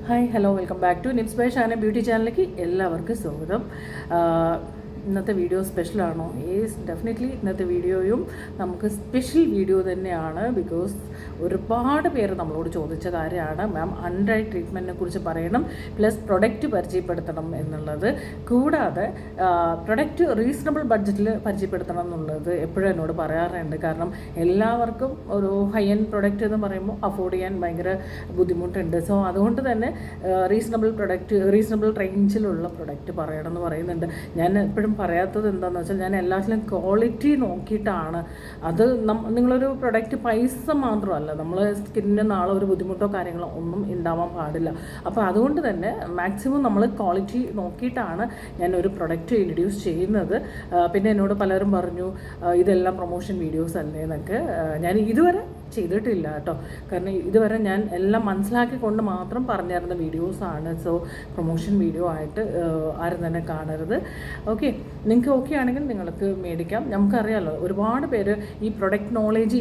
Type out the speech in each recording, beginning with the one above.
Hi hello welcome back to Nips by Shana beauty ചാനലിലേക്ക് എല്ലാവർക്കും സ്വാഗതം. ഇന്നത്തെ വീഡിയോ സ്പെഷ്യലാണോ? യെസ്, ഡെഫിനറ്റ്ലി ഇന്നത്തെ വീഡിയോയും നമുക്ക് സ്പെഷ്യൽ വീഡിയോ തന്നെയാണ്. ബിക്കോസ് ഒരുപാട് പേര് നമ്മളോട് ചോദിച്ച കാര്യമാണ്, മാം അണ്ടർ ഐ ട്രീറ്റ്മെൻറ്റിനെ കുറിച്ച് പറയണം, പ്ലസ് പ്രൊഡക്റ്റ് പരിചയപ്പെടുത്തണം എന്നുള്ളത്. കൂടാതെ പ്രൊഡക്റ്റ് റീസണബിൾ ബഡ്ജറ്റിൽ പരിചയപ്പെടുത്തണം എന്നുള്ളത് എപ്പോഴും എന്നോട് പറയാറുണ്ട്. കാരണം എല്ലാവർക്കും ഒരു ഹൈ എൻഡ് പ്രൊഡക്റ്റ് എന്ന് പറയുമ്പോൾ അഫോർഡ് ചെയ്യാൻ ഭയങ്കര ബുദ്ധിമുട്ടുണ്ട്. സോ അതുകൊണ്ട് തന്നെ റീസണബിൾ റേഞ്ചിലുള്ള പ്രൊഡക്റ്റ് പറയണം എന്ന് പറയുന്നുണ്ട്. ഞാൻ എപ്പോഴും പറയാത്തത് എന്താണെന്ന് വെച്ചാൽ, ഞാൻ എല്ലാത്തിലും ക്വാളിറ്റി നോക്കിയിട്ടാണ്. അത് നിങ്ങളൊരു പ്രൊഡക്റ്റ് പൈസ മാത്രമല്ല, നമ്മൾ സ്കിന്നിന് നാളെ ഒരു ബുദ്ധിമുട്ടോ കാര്യങ്ങളോ ഒന്നും ഉണ്ടാവാൻ പാടില്ല. അപ്പോൾ അതുകൊണ്ട് തന്നെ മാക്സിമം നമ്മൾ ക്വാളിറ്റി നോക്കിയിട്ടാണ് ഞാൻ ഒരു പ്രൊഡക്റ്റ് ഇൻട്രൊഡ്യൂസ് ചെയ്യുന്നത്. പിന്നെ എന്നോട് പലരും പറഞ്ഞു ഇതെല്ലാം പ്രൊമോഷൻ വീഡിയോസ് അല്ലേ എന്നൊക്കെ. ഞാൻ ഇതുവരെ ചെയ്തിട്ടില്ല കേട്ടോ. കാരണം ഇതുവരെ ഞാൻ എല്ലാം മനസ്സിലാക്കിക്കൊണ്ട് മാത്രം പറഞ്ഞിരുന്ന വീഡിയോസാണ്. സോ പ്രൊമോഷൻ വീഡിയോ ആയിട്ട് ആരും തന്നെ കാണരുത്. ഓക്കെ, നിങ്ങൾക്ക് ഓക്കെ ആണെങ്കിൽ നിങ്ങൾക്ക് മേടിക്കാം. നമുക്കറിയാമല്ലോ, ഒരുപാട് പേര് ഈ പ്രൊഡക്റ്റ് നോളേജ്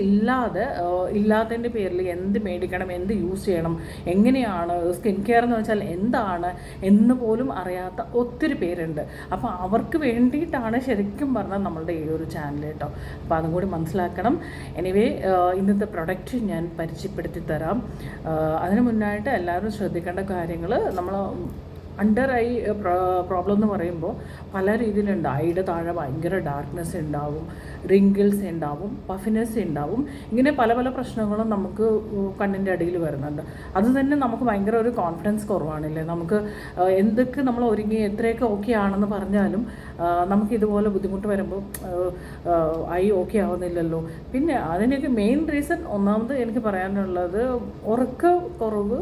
ഇല്ലാത്തതിൻ്റെ പേരിൽ എന്ത് മേടിക്കണം, എന്ത് യൂസ് ചെയ്യണം, എങ്ങനെയാണ് സ്കിൻ കെയർ എന്ന് വെച്ചാൽ എന്താണ് എന്ന് പോലും അറിയാത്ത ഒത്തിരി പേരുണ്ട്. അപ്പോൾ അവർക്ക് വേണ്ടിയിട്ടാണ് ശരിക്കും പറഞ്ഞാൽ നമ്മളുടെ ഈ ഒരു ചാനൽ കേട്ടോ. അപ്പോൾ അതും കൂടി മനസ്സിലാക്കണം. എനിവേ, ഇന്നത്തെ പ്രൊഡക്റ്റ് ഞാൻ പരിചയപ്പെടുത്തി തരാം. അതിന് മുന്നായിട്ട് എല്ലാവരും ശ്രദ്ധിക്കേണ്ട കാര്യങ്ങൾ, നമ്മൾ അണ്ടർ ഐ പ്രോബ്ലം എന്ന് പറയുമ്പോൾ പല രീതിയിലുണ്ട്. ഐയുടെ താഴെ ഭയങ്കര ഡാർക്ക്നെസ് ഉണ്ടാവും, റിങ്കിൾസ് ഉണ്ടാവും, പഫിനെസ് ഉണ്ടാവും. ഇങ്ങനെ പല പല പ്രശ്നങ്ങളും നമുക്ക് കണ്ണിൻ്റെ അടിയിൽ വരുന്നുണ്ട്. അത് തന്നെ നമുക്ക് ഭയങ്കര ഒരു കോൺഫിഡൻസ് കുറവാണില്ലേ. നമുക്ക് എന്തൊക്കെ നമ്മൾ ഒരുങ്ങി എത്രയൊക്കെ ഓക്കെ ആണെന്ന് പറഞ്ഞാലും നമുക്ക് ഇതുപോലെ ബുദ്ധിമുട്ട് വരുമ്പോൾ ഐ ഓക്കെ ആവുന്നില്ലല്ലോ. പിന്നെ അതിനൊക്കെ മെയിൻ റീസൺ, ഒന്നാമത് എനിക്ക് പറയാനുള്ളത്, ഉറക്കക്കുറവ്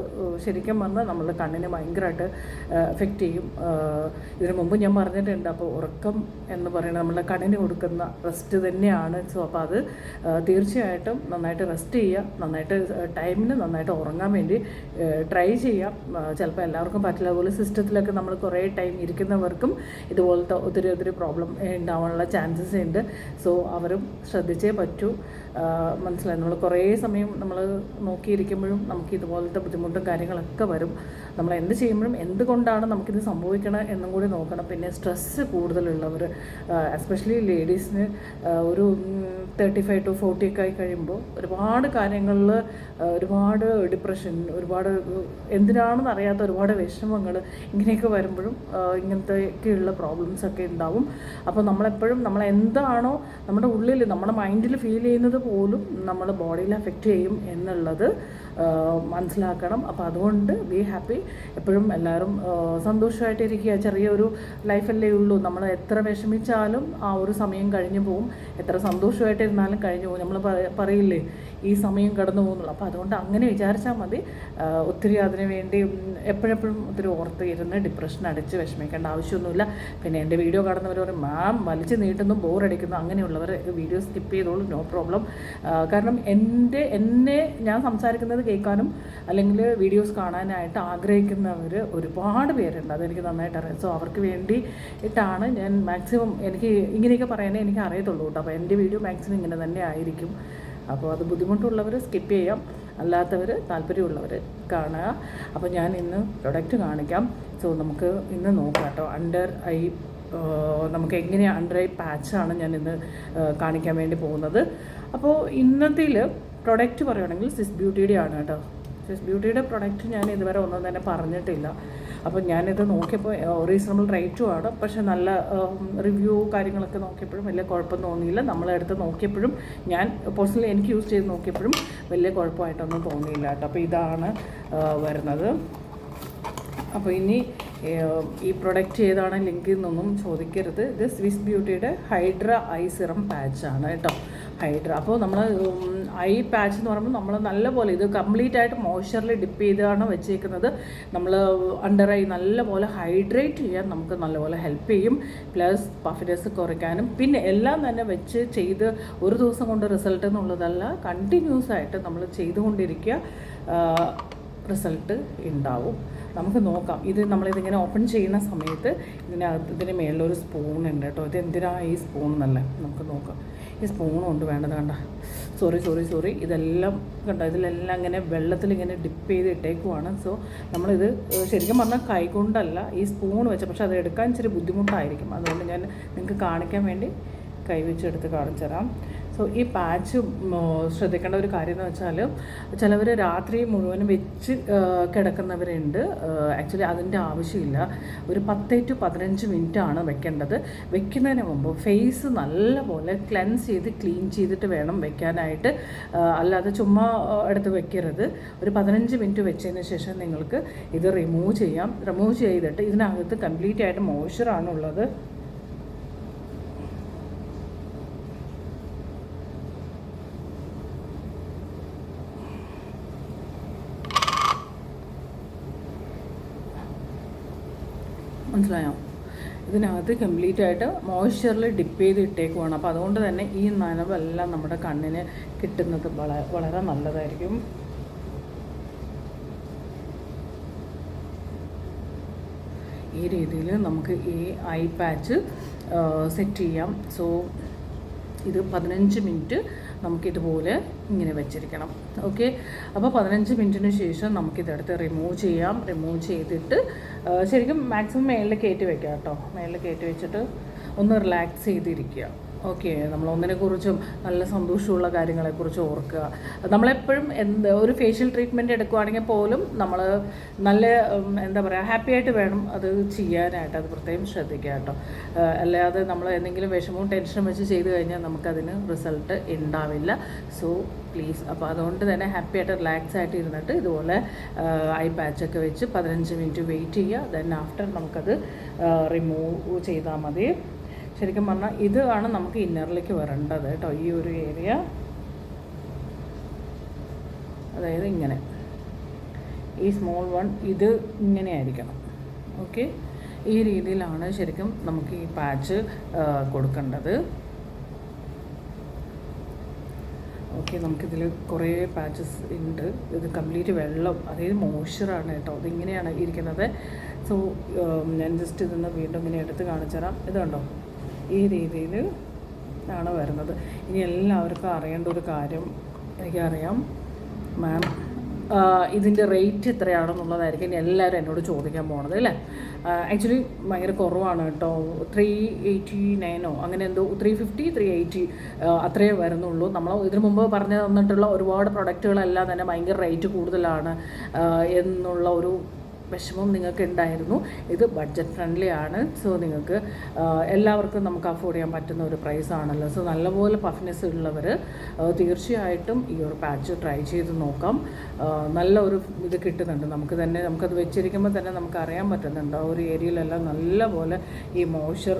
ശരിക്കും പറഞ്ഞാൽ നമ്മളുടെ കണ്ണിനെ ഭയങ്കരമായിട്ട് എഫക്റ്റ് ചെയ്യും. ഇതിനു മുമ്പ് ഞാൻ പറഞ്ഞിട്ടുണ്ട്. അപ്പോൾ ഉറക്കം എന്ന് പറയുന്നത് നമ്മളുടെ കണ്ണിന് കൊടുക്കുന്ന റെസ്റ്റ് തന്നെയാണ്. സോ അപ്പോൾ അത് തീർച്ചയായിട്ടും നന്നായിട്ട് റെസ്റ്റ് ചെയ്യുക, നന്നായിട്ട് ടൈമിന് നന്നായിട്ട് ഉറങ്ങാൻ വേണ്ടി ട്രൈ ചെയ്യാം. ചിലപ്പോൾ എല്ലാവർക്കും പറ്റില്ല. അതുപോലെ സിസ്റ്റത്തിലൊക്കെ നമ്മൾ കുറേ ടൈം ഇരിക്കുന്നവർക്കും ഇതുപോലത്തെ ഒത്തിരി പ്രോബ്ലം ഉണ്ടാവാനുള്ള ചാൻസസ് ഉണ്ട്. സോ അവരും ശ്രദ്ധിച്ചേ പറ്റൂ. മനസ്സിലായി, നമ്മൾ കുറേ സമയം നമ്മൾ നോക്കിയിരിക്കുമ്പോഴും നമുക്ക് ഇതുപോലത്തെ ബുദ്ധിമുട്ടും കാര്യങ്ങളൊക്കെ വരും. നമ്മൾ എന്ത് ചെയ്യുമ്പോഴും എന്തുകൊണ്ടാണ് നമുക്കിത് സംഭവിക്കണം എന്നും കൂടി നോക്കണം. പിന്നെ സ്ട്രെസ്സ് കൂടുതലുള്ളവർ, എസ്പെഷ്യലി ലേഡീസിന് ഒരു 35 to 40 ഒക്കെ ആയി കഴിയുമ്പോൾ ഒരുപാട് കാര്യങ്ങളിൽ ഒരുപാട് ഡിപ്രഷൻ, ഒരുപാട് എന്തിനാണെന്ന് അറിയാത്ത ഒരുപാട് വിഷമങ്ങൾ ഇങ്ങനെയൊക്കെ വരുമ്പോഴും ഇങ്ങനത്തെയൊക്കെയുള്ള പ്രോബ്ലംസൊക്കെ ഉണ്ടാവും. അപ്പോൾ നമ്മളെപ്പോഴും നമ്മളെന്താണോ നമ്മുടെ ഉള്ളിൽ, നമ്മുടെ മൈൻഡിൽ ഫീൽ ചെയ്യുന്നത് പോലും നമ്മുടെ ബോഡിയിൽ എഫക്റ്റ് ചെയ്യും എന്നുള്ളത് മനസ്സിലാക്കണം. അപ്പോൾ അതുകൊണ്ട് ബി ഹാപ്പി. എപ്പോഴും എല്ലാവരും സന്തോഷമായിട്ടിരിക്കുക. ചെറിയൊരു ലൈഫല്ലേ ഉള്ളൂ. നമ്മൾ എത്ര വിഷമിച്ചാലും ആ ഒരു സമയം കഴിഞ്ഞു പോകും, എത്ര സന്തോഷമായിട്ടിരുന്നാലും കഴിഞ്ഞു പോകും. നമ്മൾ പറയില്ലേ, ഈ സമയം കടന്നു പോകുന്നുള്ളൂ. അപ്പോൾ അതുകൊണ്ട് അങ്ങനെ വിചാരിച്ചാൽ മതി. ഒത്തിരി അതിനു വേണ്ടി എപ്പോഴെപ്പോഴും ഒത്തിരി ഓർത്ത് ഇരുന്ന് ഡിപ്രഷൻ അടിച്ച് വിഷമിക്കേണ്ട ആവശ്യമൊന്നുമില്ല. പിന്നെ എൻ്റെ വീഡിയോ കാണുന്നവർ പറയും, മാം വലിച്ചു നീട്ടുന്നു, ബോറടിക്കുന്നു. അങ്ങനെയുള്ളവർ വീഡിയോ സ്കിപ്പ് ചെയ്തോളൂ, നോ പ്രോബ്ലം. കാരണം എന്നെ ഞാൻ സംസാരിക്കുന്നത് കേൾക്കാനും അല്ലെങ്കിൽ വീഡിയോസ് കാണാനായിട്ട് ആഗ്രഹിക്കുന്നവർ ഒരുപാട് പേരുണ്ട്. അതെനിക്ക് നന്നായിട്ട് അറിയാം. സോ അവർക്ക് വേണ്ടിയിട്ടാണ് ഞാൻ മാക്സിമം, എനിക്ക് ഇങ്ങനെയൊക്കെ പറയാനേ എനിക്ക് അറിയത്തുള്ളൂ കേട്ടോ. അപ്പോൾ എൻ്റെ വീഡിയോ മാക്സിമം ഇങ്ങനെ തന്നെ ആയിരിക്കും. അപ്പോൾ അത് ബുദ്ധിമുട്ടുള്ളവർ സ്കിപ്പ് ചെയ്യാം, അല്ലാത്തവർ താല്പര്യമുള്ളവർ കാണുക. അപ്പോൾ ഞാൻ ഇന്ന് പ്രൊഡക്റ്റ് കാണിക്കാം. സോ നമുക്ക് ഇന്ന് നോക്കാം കേട്ടോ. അണ്ടർ ഐ നമുക്ക് എങ്ങനെയാണ് അണ്ടർ ഐ പാച്ചാണ് ഞാൻ ഇന്ന് കാണിക്കാൻ വേണ്ടി പോകുന്നത്. അപ്പോൾ ഇന്നത്തിൽ പ്രൊഡക്റ്റ് പറയുകയാണെങ്കിൽ സ്വിസ് ബ്യൂട്ടിയുടെ ആണ് കേട്ടോ. സ്വിസ് ബ്യൂട്ടിയുടെ പ്രൊഡക്റ്റ് ഞാൻ ഇതുവരെ ഒന്നും തന്നെ പറഞ്ഞിട്ടില്ല. അപ്പോൾ ഞാനിത് നോക്കിയപ്പോൾ റീസണബിൾ റേറ്റുമാണ്. പക്ഷേ നല്ല റിവ്യൂ കാര്യങ്ങളൊക്കെ നോക്കിയപ്പോഴും വലിയ കുഴപ്പം തോന്നിയില്ല. നമ്മളെടുത്ത് നോക്കിയപ്പോഴും, ഞാൻ പേഴ്സണലി എനിക്ക് യൂസ് ചെയ്ത് നോക്കിയപ്പോഴും വലിയ കുഴപ്പമായിട്ടൊന്നും തോന്നിയില്ല കേട്ടോ. അപ്പോൾ ഇതാണ് വരുന്നത്. അപ്പോൾ ഇനി ഈ പ്രൊഡക്റ്റ് ഏതാണ് ലിങ്കിൽ നിന്നൊന്നും ചോദിക്കരുത്. ഇത് സ്വിസ് ബ്യൂട്ടിയുടെ ഹൈഡ്ര ഐ സിറം പാച്ചാണ് കേട്ടോ. ഹൈഡ്ര, അപ്പോൾ നമ്മൾ ഐ പാച്ച് എന്ന് പറയുമ്പോൾ നമ്മൾ നല്ലപോലെ ഇത് കംപ്ലീറ്റ് ആയിട്ട് മോയ്സ്ചറിൽ ഡിപ്പ് ചെയ്താണ് വെച്ചേക്കുന്നത്. നമ്മൾ അണ്ടർ ഐ നല്ലപോലെ ഹൈഡ്രേറ്റ് ചെയ്യാൻ നമുക്ക് നല്ലപോലെ ഹെൽപ്പ് ചെയ്യും. പ്ലസ് പഫിനെസ് കുറയ്ക്കാനും. പിന്നെ എല്ലാം തന്നെ വെച്ച് ചെയ്ത് ഒരു ദിവസം കൊണ്ട് റിസൾട്ട് എന്നുള്ളതല്ല, കണ്ടിന്യൂസ് ആയിട്ട് നമ്മൾ ചെയ്തുകൊണ്ടിരിക്കുക, റിസൾട്ട് ഉണ്ടാവും. നമുക്ക് നോക്കാം. ഇത് നമ്മളിതിങ്ങനെ ഓപ്പൺ ചെയ്യുന്ന സമയത്ത് ഇതിന് മേളിലൊരു സ്പൂൺ ഉണ്ട് കേട്ടോ. ഇത് എന്തിനാണ് ഈ സ്പൂൺ എന്നല്ലേ നമുക്ക് നോക്കാം. ഈ സ്പൂൺ കൊണ്ട് വേണ്ടത് കണ്ട സോറി ഇതെല്ലാം കണ്ടോ, ഇതിലെല്ലാം ഇങ്ങനെ വെള്ളത്തിലിങ്ങനെ ഡിപ്പ് ചെയ്ത് ഇട്ടേക്കുവാണ്. സോ നമ്മളിത് ശരിക്കും പറഞ്ഞാൽ കൈകൊണ്ടല്ല, ഈ സ്പൂൺ വെച്ച, പക്ഷെ അത് എടുക്കാൻ ഇച്ചിരി ബുദ്ധിമുട്ടായിരിക്കും. അതുകൊണ്ട് ഞാൻ നിങ്ങൾക്ക് കാണിക്കാൻ വേണ്ടി കൈവച്ചെടുത്ത് കാണിച്ചു തരാം. സോ ഈ പാച്ച് ശ്രദ്ധിക്കേണ്ട ഒരു കാര്യം എന്ന് വെച്ചാൽ, ചിലവർ രാത്രി മുഴുവനും വെച്ച് കിടക്കുന്നവരുണ്ട്. ആക്ച്വലി അതിൻ്റെ ആവശ്യമില്ല. ഒരു 10 to 15 മിനിറ്റാണ് വെക്കേണ്ടത്. വെക്കുന്നതിന് മുമ്പ് ഫേസ് നല്ലപോലെ ക്ലെൻസ് ചെയ്ത് ക്ലീൻ ചെയ്തിട്ട് വേണം വെക്കാനായിട്ട്. അല്ലാതെ ചുമ്മാ എടുത്ത് വെക്കരുത്. ഒരു 15 മിനിറ്റ് വെച്ചതിന് ശേഷം നിങ്ങൾക്ക് ഇത് റിമൂവ് ചെയ്യാം. റിമൂവ് ചെയ്തിട്ട് ഇതിനകത്ത് കംപ്ലീറ്റ് ആയിട്ട് മോയ്സ്ചറാണുള്ളത്. മനസ്സിലായോ? ഇതിനകത്ത് കംപ്ലീറ്റ് ആയിട്ട് മോയ്സ്ചറിൽ ഡിപ്പ് ചെയ്ത് ഇട്ടേക്കുവാണ്. അപ്പോൾ അതുകൊണ്ട് തന്നെ ഈ നനവെല്ലാം നമ്മുടെ കണ്ണിന് കിട്ടുന്നത് വളരെ നല്ലതായിരിക്കും. ഈ രീതിയിൽ നമുക്ക് ഈ ഐ പാച്ച് സെറ്റ് ചെയ്യാം. സോ ഇത് 15 മിനിറ്റ് നമുക്കിതുപോലെ ഇങ്ങനെ വെച്ചിരിക്കണം. ഓക്കെ, അപ്പോൾ 15 മിനിറ്റിന് ശേഷം നമുക്കിതെടുത്ത് റിമൂവ് ചെയ്യാം. റിമൂവ് ചെയ്തിട്ട് ശരിക്കും മാക്സിമം മേളിൽ കയറ്റി വെക്കാം കേട്ടോ. മേളിൽ കയറ്റി വെച്ചിട്ട് ഒന്ന് റിലാക്സ് ചെയ്തിരിക്കുക. ഓക്കെ, നമ്മളൊന്നിനെക്കുറിച്ചും നല്ല സന്തോഷമുള്ള കാര്യങ്ങളെക്കുറിച്ച് ഓർക്കുക. നമ്മളെപ്പോഴും ഒരു ഫേഷ്യൽ ട്രീറ്റ്മെൻറ്റ് എടുക്കുകയാണെങ്കിൽ പോലും നമ്മൾ നല്ല എന്താ പറയുക, ഹാപ്പി ആയിട്ട് വേണം അത് ചെയ്യാനായിട്ട്. അത് പ്രത്യേകം ശ്രദ്ധിക്കുക കേട്ടോ. അല്ലാതെ നമ്മൾ എന്തെങ്കിലും വിഷമവും ടെൻഷനും വെച്ച് ചെയ്ത് കഴിഞ്ഞാൽ നമുക്കതിന് റിസൾട്ട് ഉണ്ടാവില്ല. സോ പ്ലീസ്, അപ്പോൾ അതുകൊണ്ട് തന്നെ ഹാപ്പി ആയിട്ട് റിലാക്സ് ആയിട്ട് ഇരുന്നിട്ട് ഇതുപോലെ ഐ പാച്ചൊക്കെ വെച്ച് 15 മിനിറ്റ് വെയിറ്റ് ചെയ്യുക. ദെൻ ആഫ്റ്റർ നമുക്കത് റിമൂവ് ചെയ്താൽ മതി. ശരിക്കും പറഞ്ഞാൽ ഇതാണ് നമുക്ക് ഇന്നറിലേക്ക് വരേണ്ടത് കേട്ടോ. ഈ ഒരു ഏരിയ, അതായത് ഇങ്ങനെ ഈ സ്മോൾ വൺ ഇത് ഇങ്ങനെ ആയിരിക്കണം. ഓക്കെ, ഈ രീതിയിലാണ് ശരിക്കും നമുക്ക് ഈ പാച്ച് കൊടുക്കേണ്ടത്. ഓക്കെ, നമുക്കിതിൽ കുറേ പാച്ചസ് ഉണ്ട്. ഇത് കംപ്ലീറ്റ് വെള്ളം, അതായത് മോയ്സ്ചറാണ് കേട്ടോ. ഇതിങ്ങനെയാണ് ഇരിക്കുന്നത്. സോ ഞാൻ ജസ്റ്റ് ഇതൊന്ന് വീണ്ടും ഇങ്ങനെ എടുത്ത് കാണിച്ചു തരാം. ഇത് കണ്ടോ, ഈ രീതിയിൽ ആണ് വരുന്നത്. ഇനി എല്ലാവർക്കും അറിയേണ്ട ഒരു കാര്യം, എനിക്കറിയാം മാം ഇതിൻ്റെ റേറ്റ് എത്രയാണെന്നുള്ളതായിരിക്കും ഇനി എല്ലാവരും എന്നോട് ചോദിക്കാൻ പോണത് അല്ലേ. ആക്ച്വലി ഭയങ്കര കുറവാണ് കേട്ടോ. 389 അങ്ങനെ എന്തോ, 350 380 അത്രയേ വരുന്നുള്ളൂ. നമ്മൾ ഇതിനു മുമ്പ് പറഞ്ഞു തന്നിട്ടുള്ള ഒരുപാട് പ്രൊഡക്റ്റുകളെല്ലാം തന്നെ ഭയങ്കര റേറ്റ് കൂടുതലാണ് എന്നുള്ള ഒരു വിഷമം നിങ്ങൾക്ക് ഉണ്ടായിരുന്നു. ഇത് ബഡ്ജറ്റ് ഫ്രണ്ട്ലി ആണ്. സോ നിങ്ങൾക്ക് എല്ലാവർക്കും നമുക്ക് അഫോർഡ് ചെയ്യാൻ പറ്റുന്ന ഒരു പ്രൈസ് ആണല്ലോ. സോ നല്ലപോലെ പഫ്നെസ് ഉള്ളവർ തീർച്ചയായിട്ടും ഈ ഒരു പാച്ച് ട്രൈ ചെയ്ത് നോക്കാം. നല്ല ഒരു ഇത് കിട്ടുന്നുണ്ട് നമുക്ക് തന്നെ. നമുക്കത് വെച്ചിരിക്കുമ്പോൾ തന്നെ നമുക്ക് അറിയാൻ പറ്റുന്നുണ്ട് ആ ഒരു ഏരിയയിലെല്ലാം നല്ലപോലെ ഈ മോയ്സ്ചർ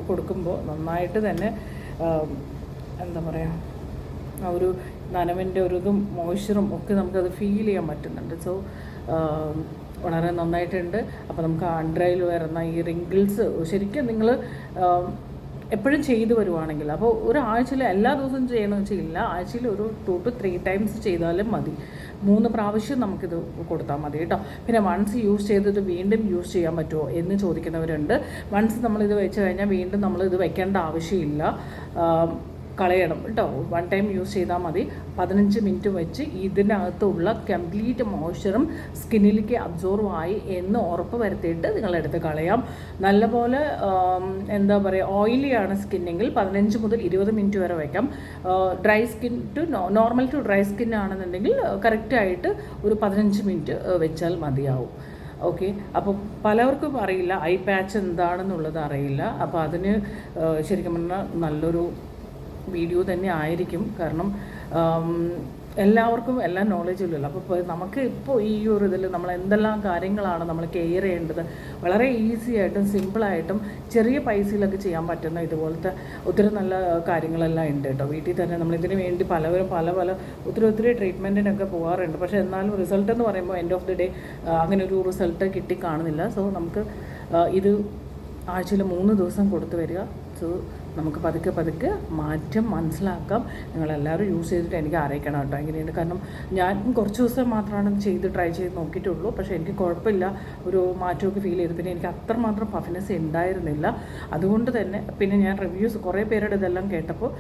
കൊടുക്കുമ്പോൾ നന്നായിട്ട് തന്നെ എന്താ പറയുക, ആ ഒരു നനവിൻ്റെ ഒരു ഇതും മോയ്സ്ചറും ഒക്കെ നമുക്കത് ഫീൽ ചെയ്യാൻ പറ്റുന്നുണ്ട്. സോ വളരെ നന്നായിട്ടുണ്ട്. അപ്പോൾ നമുക്ക് അണ്ടർ വരുന്ന ഈ റിങ്കിൾസ് ശരിക്കും നിങ്ങൾ എപ്പോഴും ചെയ്തു വരുവാണെങ്കിൽ, അപ്പോൾ ഒരാഴ്ചയിൽ എല്ലാ ദിവസവും ചെയ്യണമെന്ന് വെച്ചില്ല, ആഴ്ചയിൽ ഒരു 2 to 3 ടൈംസ് ചെയ്താലും മതി. 3 പ്രാവശ്യം നമുക്കിത് കൊടുത്താൽ മതി കേട്ടോ. പിന്നെ വൺസ് യൂസ് ചെയ്തത് വീണ്ടും യൂസ് ചെയ്യാൻ പറ്റുമോ എന്ന് ചോദിക്കുന്നവരുണ്ട്. വൺസ് നമ്മളിത് വെച്ച് കഴിഞ്ഞാൽ വീണ്ടും നമ്മളിത് വെക്കേണ്ട ആവശ്യമില്ല, കളയണം കേട്ടോ. 1 ടൈം യൂസ് ചെയ്താൽ മതി. 15 മിനിറ്റ് വെച്ച് ഇതിനകത്തുള്ള കംപ്ലീറ്റ് മോയ്സ്ചറും സ്കിന്നിലേക്ക് അബ്സോർവ് ആയി എന്ന് ഉറപ്പ് വരുത്തിയിട്ട് നിങ്ങളെടുത്ത് കളയാം. നല്ലപോലെ എന്താ പറയുക, ഓയിലിയാണ് സ്കിന്നെങ്കിൽ 15 മുതൽ 20 മിനിറ്റ് വരെ വയ്ക്കാം. Dry skin to normal to dry skin ആണെന്നുണ്ടെങ്കിൽ കറക്റ്റായിട്ട് ഒരു 15 മിനിറ്റ് വെച്ചാൽ മതിയാവും. ഓക്കെ, അപ്പോൾ പലർക്കും അറിയില്ല ഐ പാച്ച് എന്താണെന്നുള്ളത് അറിയില്ല. അപ്പോൾ അതിന് ശരിക്കും പറഞ്ഞാൽ നല്ലൊരു വീഡിയോ തന്നെ ആയിരിക്കും. കാരണം എല്ലാവർക്കും എല്ലാ നോളജും ഇല്ലല്ലോ. അപ്പോൾ നമുക്ക് ഇപ്പോൾ ഈ ഒരു ഇതിൽ നമ്മൾ എന്തെല്ലാം കാര്യങ്ങളാണ് നമ്മൾ കെയർ ചെയ്യേണ്ടത്, വളരെ ഈസി ആയിട്ടും സിമ്പിളായിട്ടും ചെറിയ പൈസയിലൊക്കെ ചെയ്യാൻ പറ്റുന്ന ഇതുപോലത്തെ ഒത്തിരി നല്ല കാര്യങ്ങളെല്ലാം ഉണ്ട് കേട്ടോ. വീട്ടിൽ തന്നെ നമ്മളിതിന് വേണ്ടി പലവരും പല ഒത്തിരി ട്രീറ്റ്മെൻറ്റിനൊക്കെ പോകാറുണ്ട്. പക്ഷേ എന്നാലും റിസൾട്ട് എന്ന് പറയുമ്പോൾ എൻഡ് ഓഫ് ദി ഡേ അങ്ങനെ ഒരു റിസൾട്ട് കിട്ടി കാണുന്നില്ല. സോ നമുക്ക് ഇത് ആഴ്ചയിൽ 3 ദിവസം കൊടുത്തു വരിക. സോ നമുക്ക് പതുക്കെ മാറ്റം മനസ്സിലാക്കാം. നിങ്ങളെല്ലാവരും യൂസ് ചെയ്തിട്ട് എനിക്ക് അറിയിക്കണം കേട്ടോ എങ്ങനെയുണ്ട്. കാരണം ഞാൻ കുറച്ച് ദിവസം മാത്രമാണ് ട്രൈ ചെയ്ത് നോക്കിയിട്ടുള്ളൂ. പക്ഷേ എനിക്ക് കുഴപ്പമില്ല, ഒരു മാറ്റമൊക്കെ ഫീൽ ചെയ്തു. പിന്നെ എനിക്ക് അത്രമാത്രം പഫിനെസ് ഉണ്ടായിരുന്നില്ല. അതുകൊണ്ട് തന്നെ പിന്നെ ഞാൻ റിവ്യൂസ് കുറേ പേരുടെ ഇതെല്ലാം കേട്ടപ്പോൾ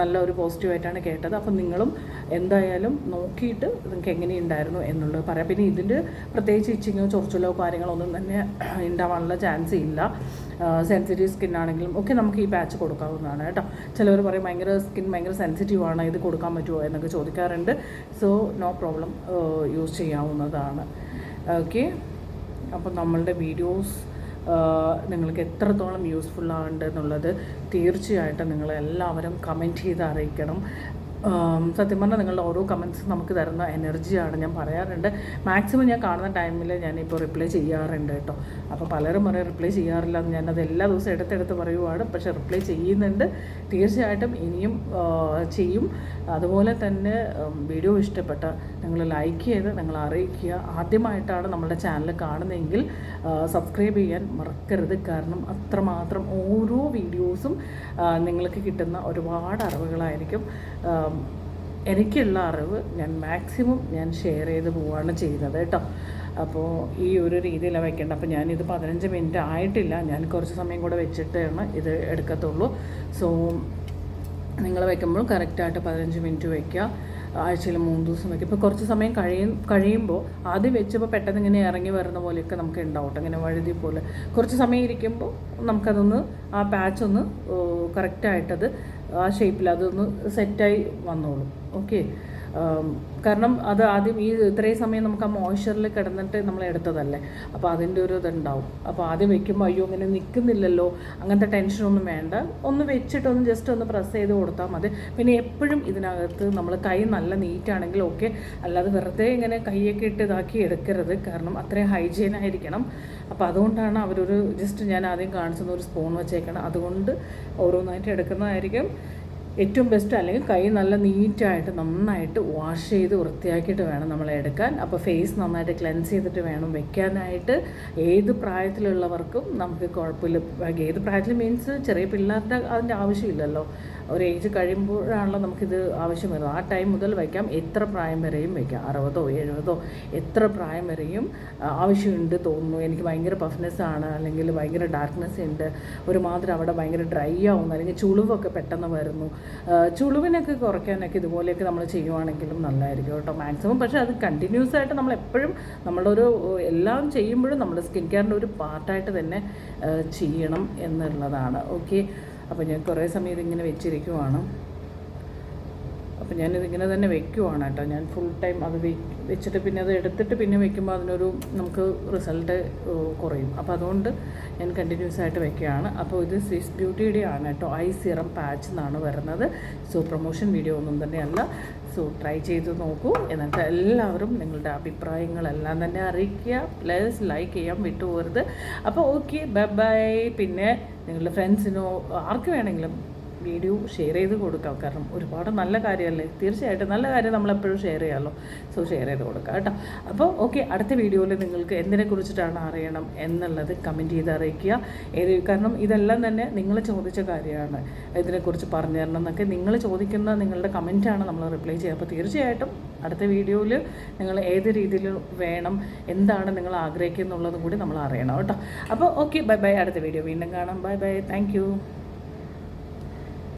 നല്ല ഒരു പോസിറ്റീവായിട്ടാണ് കേട്ടത്. അപ്പോൾ നിങ്ങളും എന്തായാലും നോക്കിയിട്ട് നിങ്ങൾക്ക് എങ്ങനെയുണ്ടായിരുന്നു എന്നുള്ളത് പറയാം. പിന്നെ ഇതിൻ്റെ പ്രത്യേകിച്ച് ഇച്ചിങ്ങോ ചൊറിച്ചിലോ കാര്യങ്ങളോ ഒന്നും തന്നെ ഉണ്ടാവാനുള്ള ചാൻസ് ഇല്ല. സെൻസിറ്റീവ് സ്കിൻ ആണെങ്കിലും ഒക്കെ നമുക്ക് ഈ പാച്ച് കൊടുക്കാവുന്നതാണ് കേട്ടോ. ചിലവർ പറയും സ്കിൻ ഭയങ്കര സെൻസിറ്റീവ് ആണ്, ഇത് കൊടുക്കാൻ പറ്റുമോ എന്നൊക്കെ ചോദിക്കാറുണ്ട്. സോ നോ പ്രോബ്ലം, യൂസ് ചെയ്യാവുന്നതാണ്. ഓക്കെ, അപ്പം നമ്മളുടെ വീഡിയോസ് നിങ്ങൾക്ക് എത്രത്തോളം യൂസ്ഫുൾ ആകുന്നുണ്ടെന്നുള്ളത് തീർച്ചയായിട്ടും നിങ്ങളെല്ലാവരും കമൻറ്റ് ചെയ്ത് അറിയിക്കണം. സത്യം പറഞ്ഞാൽ നിങ്ങളുടെ ഓരോ കമൻറ്റ്സ് നമുക്ക് തരുന്ന എനർജിയാണ്. ഞാൻ പറയാറുണ്ട്, മാക്സിമം ഞാൻ കാണുന്ന ടൈമിൽ ഞാനിപ്പോൾ റിപ്ലൈ ചെയ്യാറുണ്ട് കേട്ടോ. അപ്പോൾ പലരും പറയും റിപ്ലൈ ചെയ്യാറില്ല എന്ന്. ഞാനത് എല്ലാ ദിവസവും എടുത്തെടുത്ത് പറയുവാണ്. പക്ഷേ റിപ്ലൈ ചെയ്യുന്നുണ്ട്, തീർച്ചയായിട്ടും ഇനിയും ചെയ്യും. അതുപോലെ തന്നെ വീഡിയോ ഇഷ്ടപ്പെട്ട നിങ്ങൾ ലൈക്ക് ചെയ്ത് നിങ്ങൾ അറിയിക്കുക. ആദ്യമായിട്ടാണ് നമ്മളുടെ ചാനൽ കാണുന്നതെങ്കിൽ സബ്സ്ക്രൈബ് ചെയ്യാൻ മറക്കരുത്. കാരണം അത്രമാത്രം ഓരോ വീഡിയോസും നിങ്ങൾക്ക് കിട്ടുന്ന ഒരുപാട് അറിവുകളായിരിക്കും. എനിക്കുള്ള അറിവ് ഞാൻ മാക്സിമം ഷെയർ ചെയ്ത് പോവുകയാണ് ചെയ്യുന്നത് കേട്ടോ. അപ്പോൾ ഈ ഒരു രീതിയിലാണ് വെക്കേണ്ടത്. അപ്പോൾ ഞാനിത് 15 മിനിറ്റ് ആയിട്ടില്ല, ഞാൻ കുറച്ച് സമയം കൂടെ വെച്ചിട്ടാണ് ഇത് എടുക്കത്തുള്ളൂ. സോ നിങ്ങൾ വെക്കുമ്പോൾ കറക്റ്റായിട്ട് 15 മിനിറ്റ് വയ്ക്കുക. ആഴ്ചയിൽ 3 ദിവസം വയ്ക്കും. ഇപ്പോൾ കുറച്ച് സമയം കഴിയുമ്പോൾ ആദ്യം വെച്ചപ്പോൾ പെട്ടെന്ന് ഇങ്ങനെ ഇറങ്ങി വരുന്ന പോലെയൊക്കെ നമുക്ക് ഉണ്ടാവും. ഇങ്ങനെ വഴുതി പോലെ കുറച്ച് സമയം ഇരിക്കുമ്പോൾ നമുക്കതൊന്ന് ആ പാച്ചൊന്ന് കറക്റ്റായിട്ടത് ആ ഷേപ്പിൽ അതൊന്ന് സെറ്റായി വന്നോളും. ഓക്കെ, കാരണം അത് ആദ്യം ഇത്രയും സമയം നമുക്ക് ആ മോയ്സ്ചറിൽ കിടന്നിട്ട് നമ്മൾ എടുത്തതല്ലേ. അപ്പോൾ അതിൻ്റെ ഒരു ഇതുണ്ടാവും. അപ്പോൾ ആദ്യം വെക്കുമ്പോൾ അയ്യോ ഇങ്ങനെ നിൽക്കുന്നില്ലല്ലോ, അങ്ങനത്തെ ടെൻഷനൊന്നും വേണ്ട. ഒന്ന് വെച്ചിട്ടൊന്ന് ജസ്റ്റ് ഒന്ന് പ്രസ് ചെയ്ത് കൊടുത്താൽ മതി. പിന്നെ എപ്പോഴും ഇതിനകത്ത് നമ്മൾ കൈ നല്ല നീറ്റാണെങ്കിൽ ഓക്കെ, അല്ലാതെ വെറുതെ ഇങ്ങനെ കൈയൊക്കെ ഇട്ട് ഇതാക്കി എടുക്കരുത്. കാരണം അത്രയും ഹൈജീൻ ആയിരിക്കണം. അപ്പോൾ അതുകൊണ്ടാണ് അവരൊരു ജസ്റ്റ് ഞാൻ ആദ്യം കാണിച്ചത് ഒരു സ്പൂൺ വെച്ചേക്കണം. അതുകൊണ്ട് ഓരോന്നായിട്ട് എടുക്കുന്നതായിരിക്കും ഏറ്റവും ബെസ്റ്റ്. അല്ലെങ്കിൽ കൈ നല്ല നീറ്റായിട്ട് നന്നായിട്ട് വാഷ് ചെയ്ത് വൃത്തിയാക്കിയിട്ട് വേണം നമ്മൾ എടുക്കാൻ. അപ്പോൾ ഫേസ് നന്നായിട്ട് ക്ലെൻസ് ചെയ്തിട്ട് വേണം വെക്കാനായിട്ട്. ഏത് പ്രായത്തിലുള്ളവർക്കും നമുക്ക് കുഴപ്പമില്ല. ഏത് പ്രായത്തിൽ മീൻസ് ചെറിയ പിള്ളേരുടെ അതിൻ്റെ ആവശ്യമില്ലല്ലോ. ഒരു ഏജ് കഴിയുമ്പോഴാണല്ലോ നമുക്കിത് ആവശ്യം വരുന്നത്. ആ ടൈം മുതൽ വയ്ക്കാം, എത്ര പ്രായം വരെയും വയ്ക്കാം. 60 70 എത്ര പ്രായം വരെയും ആവശ്യമുണ്ട് തോന്നുന്നു. എനിക്ക് ഭയങ്കര പഫ്നെസ് ആണ്, അല്ലെങ്കിൽ ഭയങ്കര ഡാർക്ക്നെസ് ഉണ്ട്, ഒരുമാതിരി അവിടെ ഭയങ്കര ഡ്രൈ ആവുന്നു, അല്ലെങ്കിൽ ചുളിവൊക്കെ പെട്ടെന്ന് വരുന്നു. ചുളിവിനൊക്കെ കുറയ്ക്കാനൊക്കെ ഇതുപോലെയൊക്കെ നമ്മൾ ചെയ്യുവാണെങ്കിലും നല്ലതായിരിക്കും കേട്ടോ മാക്സിമം. പക്ഷേ അത് കണ്ടിന്യൂസ് ആയിട്ട് നമ്മൾ എപ്പോഴും നമ്മളൊരു എല്ലാം ചെയ്യുമ്പോഴും നമ്മൾ സ്കിൻ കെയറിൻ്റെ ഒരു പാർട്ടായിട്ട് തന്നെ ചെയ്യണം എന്നുള്ളതാണ്. ഓക്കെ, അപ്പോൾ ഞാൻ കുറേ സമയം ഇതിങ്ങനെ വെച്ചിരിക്കുവാണ്. അപ്പോൾ ഞാനിതിങ്ങനെ തന്നെ വെക്കുവാണ് കേട്ടോ. ഞാൻ ഫുൾ ടൈം അത് വെച്ചിട്ട് പിന്നെ അത് എടുത്തിട്ട് പിന്നെ വെക്കുമ്പോൾ അതിനൊരു നമുക്ക് റിസൾട്ട് കുറയും. അപ്പോൾ അതുകൊണ്ട് ഞാൻ കണ്ടിന്യൂസ് ആയിട്ട് വെക്കുകയാണ്. അപ്പോൾ ഇത് സ്വിസ് ബ്യൂട്ടിയുടെ ആണ് കേട്ടോ. ഐ സിറം പാച്ച് എന്നാണ് വരുന്നത്. സോ പ്രൊമോഷൻ വീഡിയോ ഒന്നും തന്നെയല്ല. സോ ട്രൈ ചെയ്ത് നോക്കൂ. എന്നിട്ട് എല്ലാവരും നിങ്ങളുടെ അഭിപ്രായങ്ങളെല്ലാം തന്നെ അറിയിക്കുക. പ്ലസ് ലൈക്ക് ചെയ്യാൻ വിട്ടുപോകരുത്. അപ്പോൾ ഓക്കെ, ബൈ. പിന്നെ നിങ്ങളുടെ ഫ്രണ്ട്സിനോ ആർക്ക് വേണമെങ്കിലും വീഡിയോ ഷെയർ ചെയ്ത് കൊടുക്കാം. കാരണം ഒരുപാട് നല്ല കാര്യമല്ലേ, തീർച്ചയായിട്ടും നല്ല കാര്യം നമ്മളെപ്പോഴും ഷെയർ ചെയ്യാമല്ലോ. സോ ഷെയർ ചെയ്ത് കൊടുക്കാം കേട്ടോ. അപ്പോൾ ഓക്കെ, അടുത്ത വീഡിയോയിൽ നിങ്ങൾക്ക് എന്തിനെക്കുറിച്ചിട്ടാണ് അറിയണം എന്നുള്ളത് കമൻറ്റ് ചെയ്ത് അറിയിക്കുക. കാരണം ഇതെല്ലാം തന്നെ നിങ്ങൾ ചോദിച്ച കാര്യമാണ്. ഇതിനെക്കുറിച്ച് പറഞ്ഞു തരണം എന്നൊക്കെ നിങ്ങൾ ചോദിക്കുന്ന നിങ്ങളുടെ കമൻറ്റാണ് നമ്മൾ റിപ്ലൈ ചെയ്യുക. അപ്പോൾ തീർച്ചയായിട്ടും അടുത്ത വീഡിയോയിൽ നിങ്ങൾ ഏത് രീതിയിൽ വേണം, എന്താണ് നിങ്ങൾ ആഗ്രഹിക്കുന്നുള്ളതും കൂടി നമ്മൾ അറിയണം കേട്ടോ. അപ്പോൾ ഓക്കെ, ബൈ. അടുത്ത വീഡിയോ വീണ്ടും കാണാം. ബൈ. Thank you.